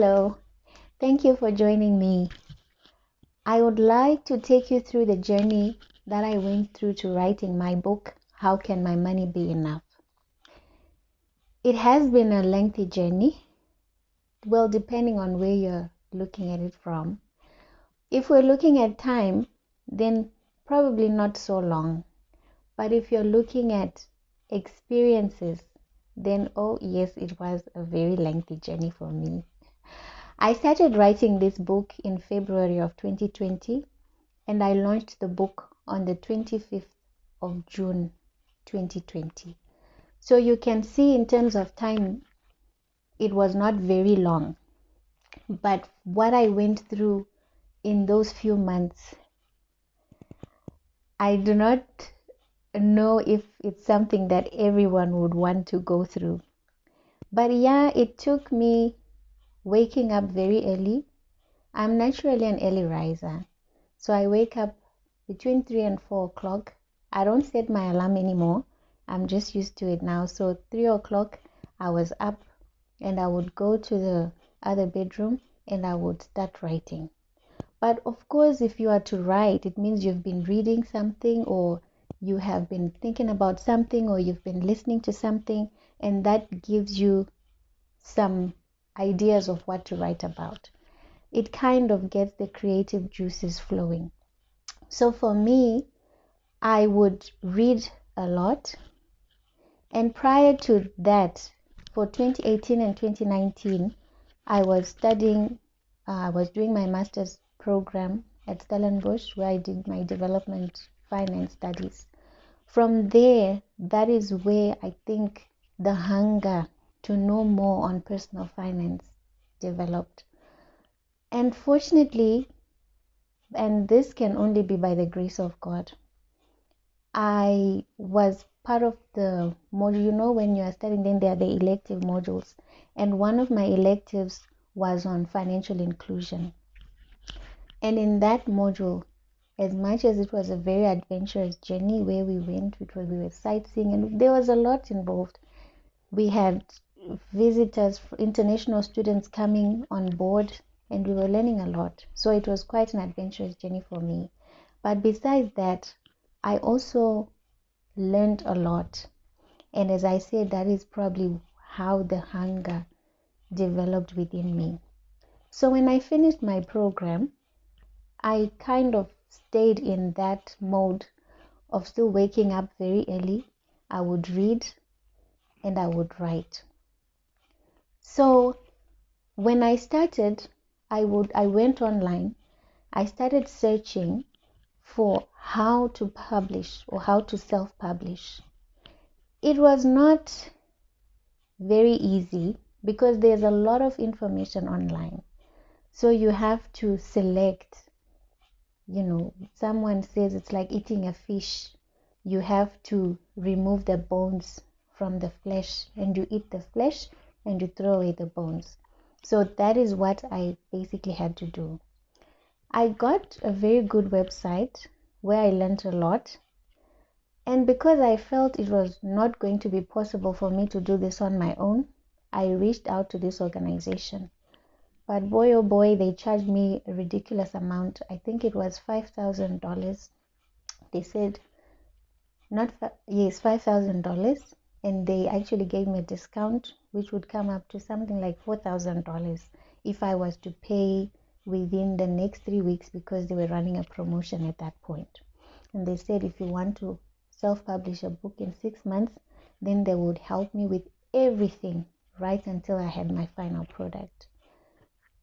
Hello, thank you for joining me. I would like to take you through the journey that I went through to writing my book, How Can My Money Be Enough? It has been a lengthy journey, well, depending on where you're looking at it from. If we're looking at time, then probably not so long. But if you're looking at experiences, then oh yes, it was a very lengthy journey for me. I started writing this book in February of 2020, and I launched the book on the 25th of June 2020. So you can see in terms of time, it was not very long. But what I went through in those few months, I do not know if it's something that everyone would want to go through. But yeah, it took me waking up very early. I'm naturally an early riser. So I wake up between 3 and 4 o'clock. I don't set my alarm anymore. I'm just used to it now. So 3 o'clock, I was up and I would go to the other bedroom and I would start writing. But of course, if you are to write, it means you've been reading something, or you have been thinking about something, or you've been listening to something, and that gives you some ideas of what to write about. It kind of gets the creative juices flowing. So for me, I would read a lot. And prior to that, for 2018 and 2019, I was doing my master's program at Stellenbosch, where I did my development finance studies. From there, that is where I think the hunger to know more on personal finance developed. And fortunately, and this can only be by the grace of God, I was part of the module. You know, when you are studying, then there are the elective modules. And one of my electives was on financial inclusion. And in that module, as much as it was a very adventurous journey where we went, we were sightseeing, and there was a lot involved. We had visitors, international students coming on board, and we were learning a lot. So it was quite an adventurous journey for me. But besides that, I also learned a lot. And as I said, that is probably how the hunger developed within me. So when I finished my program, I kind of stayed in that mode of still waking up very early. I would read and I would write. So when I started, I went online. I started searching for how to publish or how to self-publish. It was not very easy because there's a lot of information online. So you have to select, someone says it's like eating a fish. You have to remove the bones from the flesh, and you eat the flesh and you throw away the bones. So that is what I basically had to do. I got a very good website where I learned a lot. And because I felt it was not going to be possible for me to do this on my own, I reached out to this organization. But boy, oh boy, they charged me a ridiculous amount. I think it was $5,000. They said, $5,000. And they actually gave me a discount, which would come up to something like $4,000 if I was to pay within the next 3 weeks, because they were running a promotion at that point. And they said, if you want to self-publish a book in 6 months, then they would help me with everything right until I had my final product.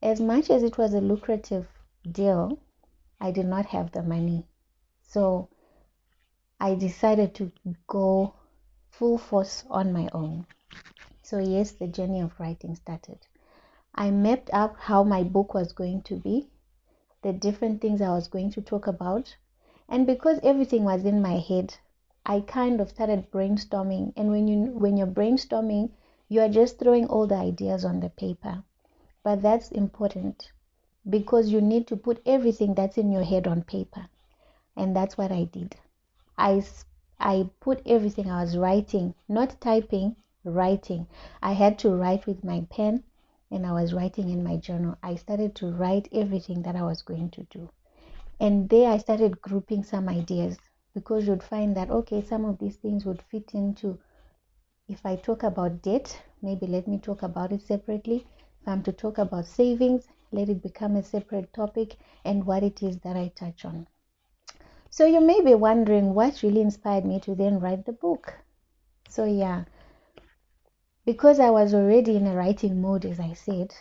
As much as it was a lucrative deal, I did not have the money. So I decided to go full force on my own. So yes, the journey of writing started. I mapped out how my book was going to be, the different things I was going to talk about. And because everything was in my head, I kind of started brainstorming. And when you're brainstorming, you are just throwing all the ideas on the paper. But that's important because you need to put everything that's in your head on paper. And that's what I did. I put everything I was writing, not typing, writing. I had to write with my pen. and I was writing in my journal. I started to write everything that I was going to do. And there I started grouping some ideas, because you'd find that, okay, some of these things would fit into, if I talk about debt, maybe let me talk about it separately. If I'm to talk about savings, let it become a separate topic, and what it is that I touch on. So you may be wondering what really inspired me to then write the book. So yeah, because I was already in a writing mode, as I said,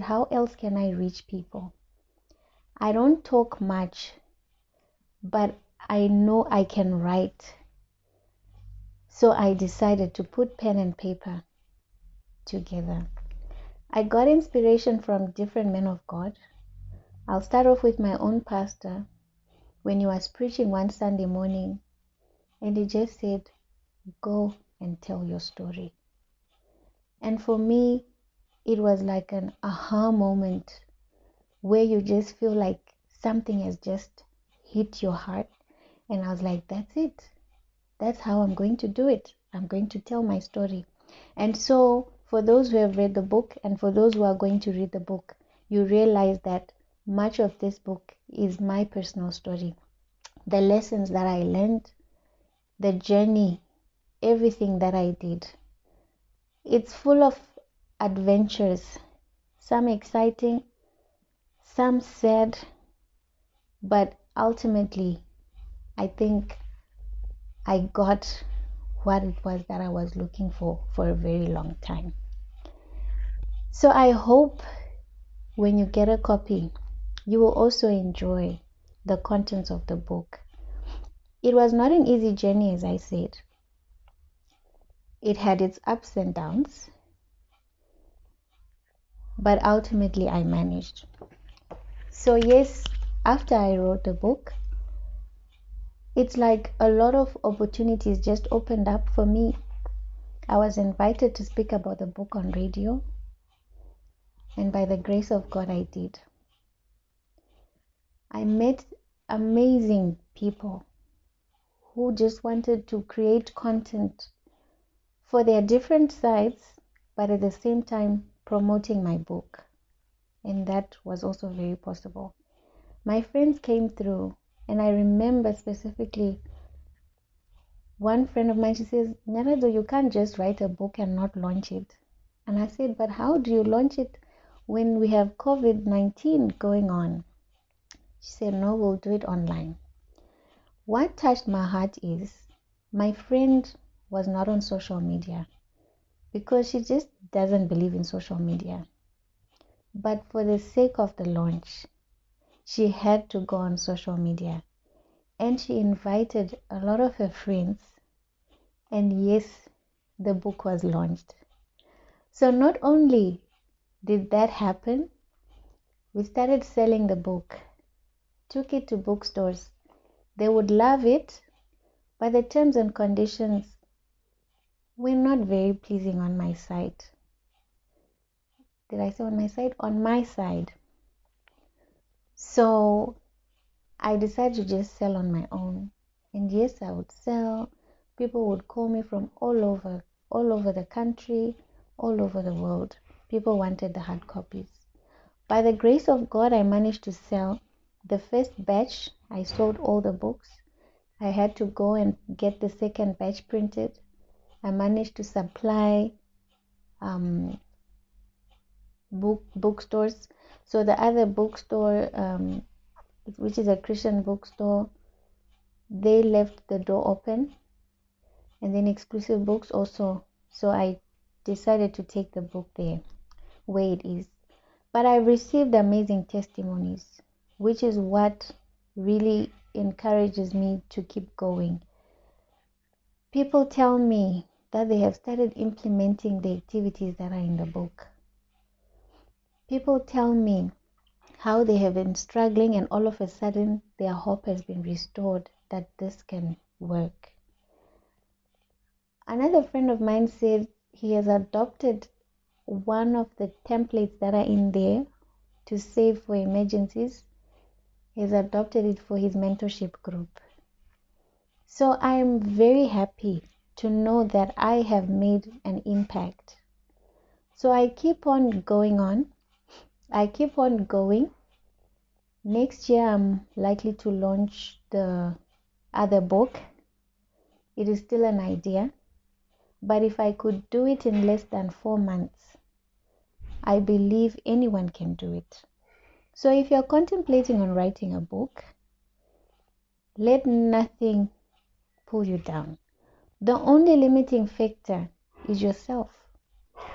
how else can I reach people? I don't talk much, but I know I can write. So I decided to put pen and paper together. I got inspiration from different men of God. I'll start off with my own pastor when he was preaching one Sunday morning, and he just said, go and tell your story. And for me, it was like an aha moment where you just feel like something has just hit your heart. And I was like, that's it. That's how I'm going to do it. I'm going to tell my story. And so for those who have read the book, and for those who are going to read the book, you realize that much of this book is my personal story. The lessons that I learned, the journey, everything that I did. It's full of adventures, some exciting, some sad, but ultimately, I think I got what it was that I was looking for a very long time. So I hope when you get a copy, you will also enjoy the contents of the book. It was not an easy journey, as I said. It had its ups and downs, but ultimately I managed. So yes, after I wrote the book, it's like a lot of opportunities just opened up for me. I was invited to speak about the book on radio, and by the grace of God, I did. I met amazing people who just wanted to create content for their different sides, but at the same time promoting my book. And that was also very possible. My friends came through, and I remember specifically one friend of mine, she says, Nyarado, you can't just write a book and not launch it. And I said, but how do you launch it when we have COVID-19 going on? She said, no, we'll do it online. What touched my heart is my friend was not on social media because she just doesn't believe in social media. But for the sake of the launch, she had to go on social media, and she invited a lot of her friends, and yes, the book was launched. So not only did that happen, we started selling the book, took it to bookstores. They would love it, but the terms and conditions were not very pleasing on my side. Did I say on my side? On my side. So I decided to just sell on my own. And yes, I would sell. People would call me from all over the country, all over the world. People wanted the hard copies. By the grace of God, I managed to sell the first batch. I sold all the books. I had to go and get the second batch printed. I managed to supply bookstores. So the other bookstore, which is a Christian bookstore, they left the door open, and then Exclusive Books also. So I decided to take the book there where it is. But I received amazing testimonies, which is what really encourages me to keep going. People tell me that they have started implementing the activities that are in the book. People tell me how they have been struggling, and all of a sudden their hope has been restored that this can work. Another friend of mine said he has adopted one of the templates that are in there to save for emergencies. He has adopted it for his mentorship group. So I am very happy to know that I have made an impact. So I keep on going on. I keep on going. Next year, I'm likely to launch the other book. It is still an idea, but if I could do it in less than 4 months, I believe anyone can do it. So if you're contemplating on writing a book, let nothing pull you down. The only limiting factor is yourself.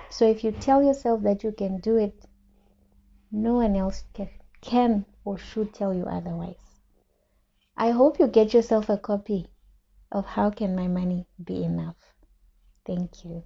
So if you tell yourself that you can do it, no one else can or should tell you otherwise. I hope you get yourself a copy of How Can My Money Be Enough? Thank you.